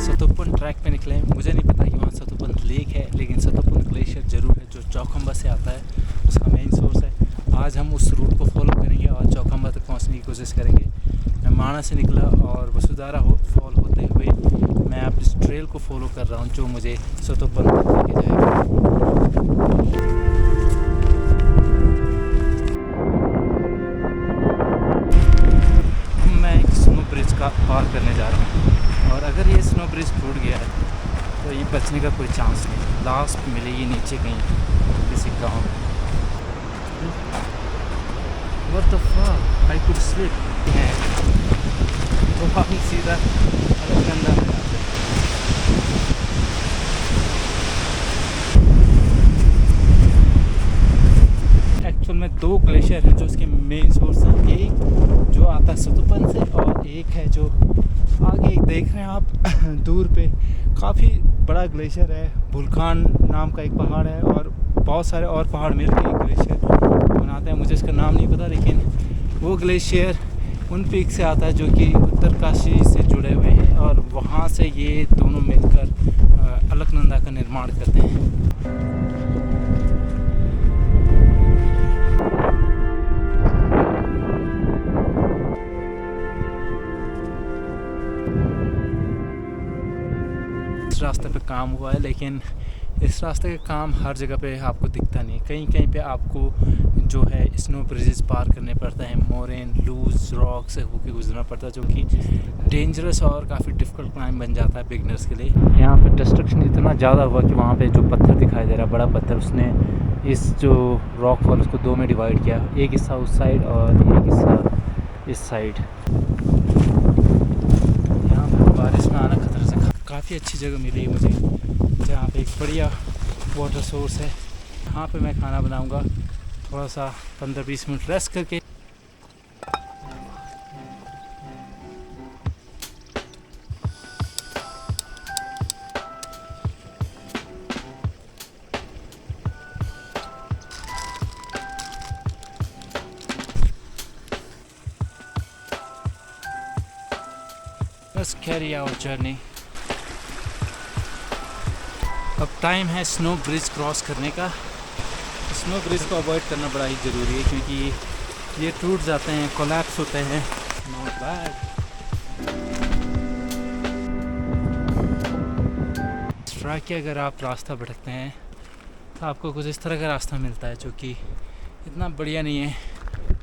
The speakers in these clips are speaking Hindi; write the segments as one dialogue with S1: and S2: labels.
S1: सतोपन ट्रैक पे निकले हैं। मुझे नहीं पता कि वहाँ सतोपन लेक है, लेकिन सतोपन ग्लेशियर ज़रूर है जो चौखंबा से आता है, उसका मेन सोर्स है। आज हम उस रूट को फॉलो करेंगे और चौखंबा तक पहुँचने की कोशिश करेंगे। मैं माणा से निकला और वसुधारा फॉल होते हुए मैं अब इस ट्रेल को फॉलो कर रहा हूँ जो मुझे सतोपन तक लेके जाएगा। मैं एक स्नो ब्रिज का पार करने जा रहा हूँ और अगर ये स्नो ब्रिज टूट गया है तो ये बचने का कोई चांस नहीं। लास्ट मिलेगी नीचे कहीं किसी गाँव में। What the fuck? I could slip. तो हम सीधा अलकनंदा में जाते हैं। एक्चुअल में दो ग्लेशियर हैं जो इसके मेन सोर्स हैं। एक जो आता है सतोपन से और एक है जो आगे देख रहे हैं आप दूर पे काफ़ी बड़ा ग्लेशियर है। वुल्कान नाम का एक पहाड़ है और बहुत सारे और पहाड़ मिलकर एक ग्लेशियर बनाते हैं। मुझे इसका नाम नहीं पता, लेकिन वो ग्लेशियर उन पीक से आता है जो कि उत्तरकाशी से जुड़े हुए हैं और वहाँ से ये दोनों मिलकर अलकनंदा का निर्माण करते हैं। इस रास्ते पे काम हुआ है, लेकिन इस रास्ते का काम हर जगह पे आपको दिखता नहीं। कहीं कहीं पे आपको जो है स्नो ब्रिजेस पार करने पड़ता है, मोरेन लूज रॉक से होकर गुजरना पड़ता है, जो कि डेंजरस और काफ़ी डिफ़िकल्ट क्लाइंब बन जाता है बिगनर्स के लिए। यहाँ पे डिस्ट्रक्शन इतना ज़्यादा हुआ कि वहाँ पे जो पत्थर दिखाई दे रहा है, बड़ा पत्थर, उसने इस जो रॉक फॉल उसको दो में डिवाइड किया। एक हिस्सा उस साइड और एक हिस्सा इस साइड। यहाँ पर बारिश में आना खतरे से काफ़ी अच्छी जगह मिली है मुझे, जहाँ पे एक बढ़िया वाटर सोर्स है। यहाँ पे मैं खाना बनाऊँगा, थोड़ा सा 15-20 मिनट रेस्ट करके। Let's carry our journey. अब टाइम है स्नो ब्रिज क्रॉस करने का। स्नो ब्रिज को अवॉइड करना बड़ा ही ज़रूरी है क्योंकि ये टूट जाते हैं, कोलैप्स होते हैं। Not bad. ट्राई के अगर आप रास्ता भटकते हैं तो आपको कुछ इस तरह का रास्ता मिलता है जो कि इतना बढ़िया नहीं है,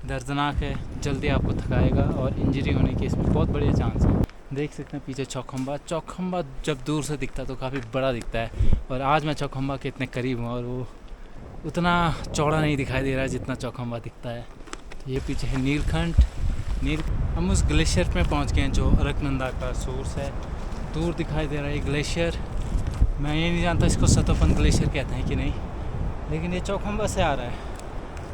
S1: दर्दनाक है, जल्दी आपको थकाएगा और इंजरी होने के इसमें बहुत बढ़िया चांस है। देख सकते हैं पीछे चौखंबा। चौखंबा जब दूर से दिखता है तो काफ़ी बड़ा दिखता है और आज मैं चौखंबा के इतने करीब हूँ और वो उतना चौड़ा नहीं दिखाई दे रहा है जितना चौखंबा दिखता है। तो ये पीछे है नीलकंठ। हम उस ग्लेशियर में पहुँच गए हैं जो अलकनंदा का सोर्स है। दूर दिखाई दे रहा है ये ग्लेशियर। मैं ये नहीं जानता इसको सतोपन ग्लेशियर कहते हैं कि नहीं, लेकिन ये चौखंबा से आ रहा है,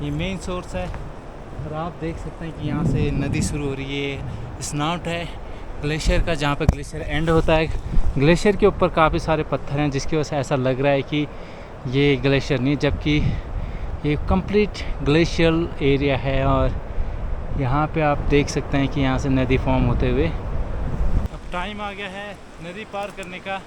S1: ये मेन सोर्स है। और आप देख सकते हैं कि यहाँ से नदी शुरू हो रही है। स्नाउट है ग्लेशियर का, जहाँ पर ग्लेशियर एंड होता है। ग्लेशियर के ऊपर काफ़ी सारे पत्थर हैं जिसकी वजह से ऐसा लग रहा है कि ये ग्लेशियर नहीं, जबकि ये कंप्लीट ग्लेशियल एरिया है। और यहाँ पे आप देख सकते हैं कि यहाँ से नदी फॉर्म होते हुए। अब टाइम आ गया है नदी पार करने का।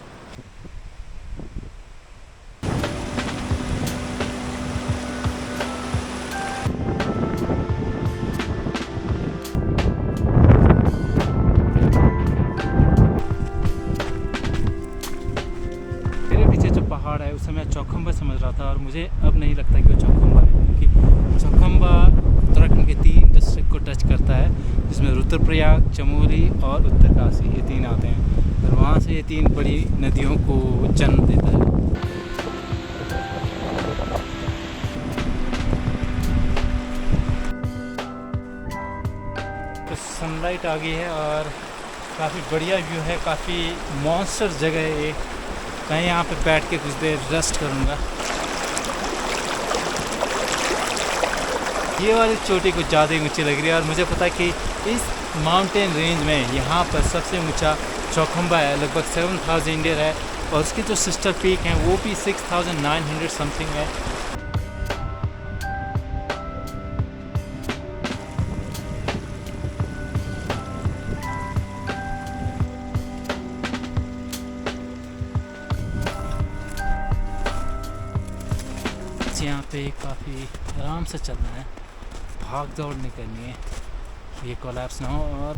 S1: पहाड़ है उसे मैं चौखंबा समझ रहा था और मुझे अब नहीं लगता कि वो चौखंबा है, क्योंकि चौखंबा उत्तराखंड के 3 डिस्ट्रिक्ट को टच करता है, जिसमें रुद्रप्रयाग, चमोली और उत्तरकाशी, ये 3 आते हैं। और वहाँ से ये 3 बड़ी नदियों को जन्म देता है। तो सनलाइट आ गई है और काफ़ी बढ़िया व्यू है, काफ़ी मॉन्स्टर जगह है ये। मैं यहाँ पे बैठ के कुछ देर रेस्ट करूँगा। ये वाली चोटी कुछ ज़्यादा ही ऊँची लग रही है और मुझे पता है कि इस माउंटेन रेंज में यहाँ पर सबसे ऊँचा चौखंबा है, लगभग 7000 है और उसकी जो सिस्टर पीक हैं वो भी 6900 समथिंग है। पे काफ़ी आराम से चलना है, भाग दौड़ नहीं करनी है, ये कोलैप्स ना हो। और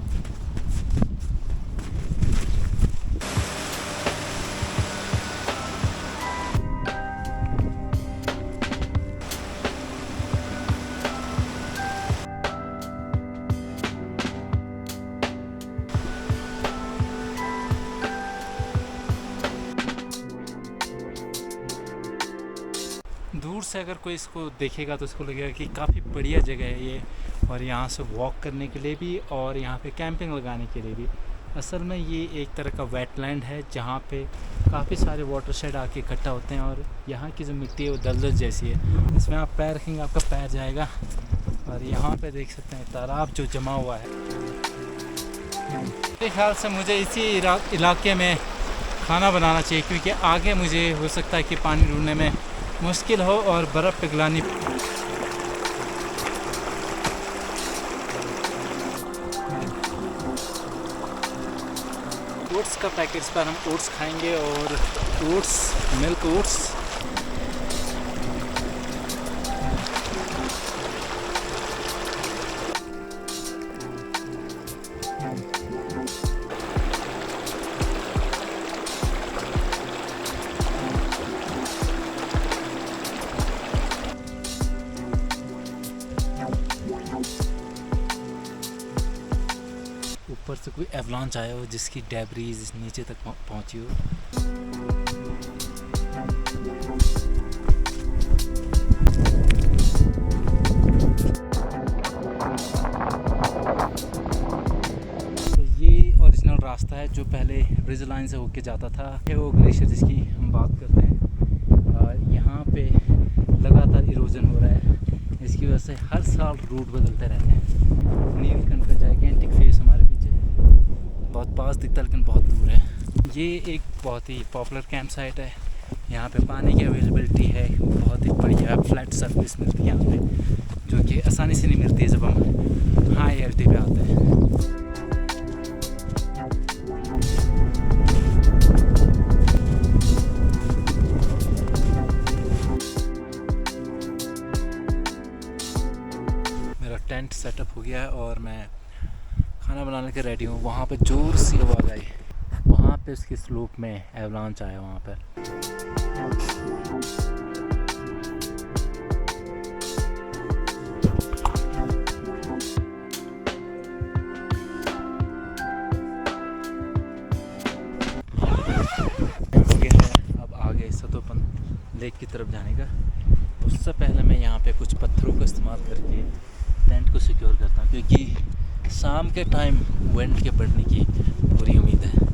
S1: दूर से अगर कोई इसको देखेगा तो इसको लगेगा कि काफ़ी बढ़िया जगह है ये, और यहाँ से वॉक करने के लिए भी और यहाँ पे कैंपिंग लगाने के लिए भी। असल में ये एक तरह का वेटलैंड है जहाँ पे काफ़ी सारे वाटर शेड आके इकट्ठा होते हैं, और यहाँ की जो मिट्टी है वो दलदल जैसी है, इसमें आप पैर रखेंगे आपका पैर जाएगा। और यहाँ पे देख सकते हैं तालाब जो जमा हुआ है। मेरे ख्याल से मुझे इसी इलाके में खाना बनाना चाहिए, क्योंकि आगे मुझे हो सकता है कि पानी ढूंढने में मुश्किल हो और बर्फ़ पिघलानी। ओट्स का पैकेट्स पर हम ओट्स खाएंगे, और ओट्स, मिल्क ओट्स। ऊपर से कोई एवलांच आया हो जिसकी डेब्रीज नीचे तक पहुंची हो। तो ये ओरिजिनल रास्ता है जो पहले ब्रिज लाइन से होके जाता था। ये वो ग्लेशियर जिसकी हम बात करते हैं, यहाँ पे लगातार इरोजन हो रहा है, इसकी वजह से हर साल रूट बदलते रहते हैं। नीलकंठ का जाइगेंटिक फेस हमारे पीछे बहुत पास दिखता है लेकिन बहुत दूर है। ये एक बहुत ही पॉपुलर कैंप साइट है, यहाँ पे पानी की अवेलेबिलिटी है, बहुत ही बढ़िया फ्लैट सर्विस मिलती है यहाँ पे, जो कि आसानी से नहीं मिलती है जब हम हाई एल्टी पे आते हैं। मेरा टेंट सेटअप हो गया है और मैं खाना बनाने के रेडी हूँ। वहाँ पे जोर सी आवाज़ आई, वहाँ पे उसकी स्लोप में एवलांच आया वहाँ पर। हो गया है अब आगे सतोपन लेक की तरफ जाने का। उससे पहले मैं यहाँ पे कुछ पत्थरों का इस्तेमाल करके टेंट को सिक्योर करता हूँ, क्योंकि शाम के टाइम विंड के बढ़ने की पूरी उम्मीद है।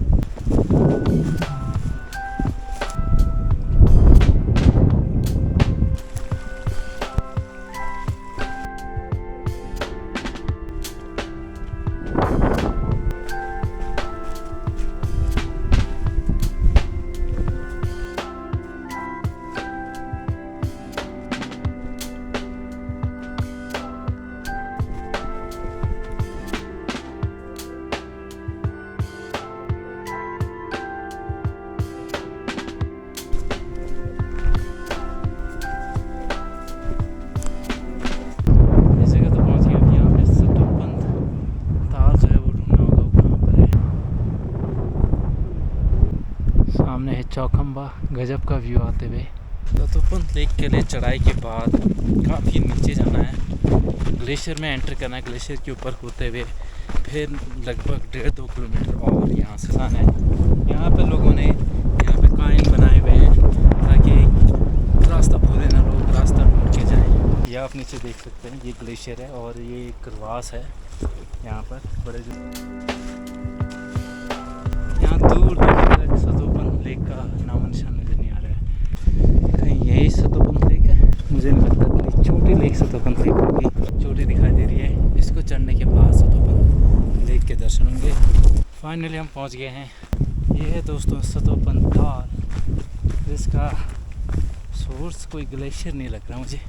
S1: सामने है चौखंबा, गजब का व्यू आते हुए। सतोपन लेक के लिए चढ़ाई के बाद काफ़ी नीचे जाना है, ग्लेशियर में एंटर करना है, ग्लेशियर के ऊपर होते हुए फिर लगभग 1.5-2 किलोमीटर और यहाँ से जाना है। यहाँ पे लोगों ने यहाँ पे काइन बनाए हुए हैं ताकि रास्ता भूले ना लोग, रास्ता ढूंढ के जाएँ। ये आप नीचे देख सकते हैं, ये ग्लेशियर है और ये करवास है। यहाँ पर बड़े यहाँ दूर तक सतोपन लेक का नामो निशान नज़र नहीं आ रहा है। कहीं यही सतोपन लेक है? मुझे नहीं लगता, कोई छोटी लेक सतोपन लेक होगी, छोटी दिखाई दे रही है। इसको चढ़ने के बाद सतोपन लेक के दर्शन होंगे। फाइनली हम पहुंच गए हैं। ये है दोस्तों सतोपन ताल, जिसका सोर्स कोई ग्लेशियर नहीं लग रहा मुझे।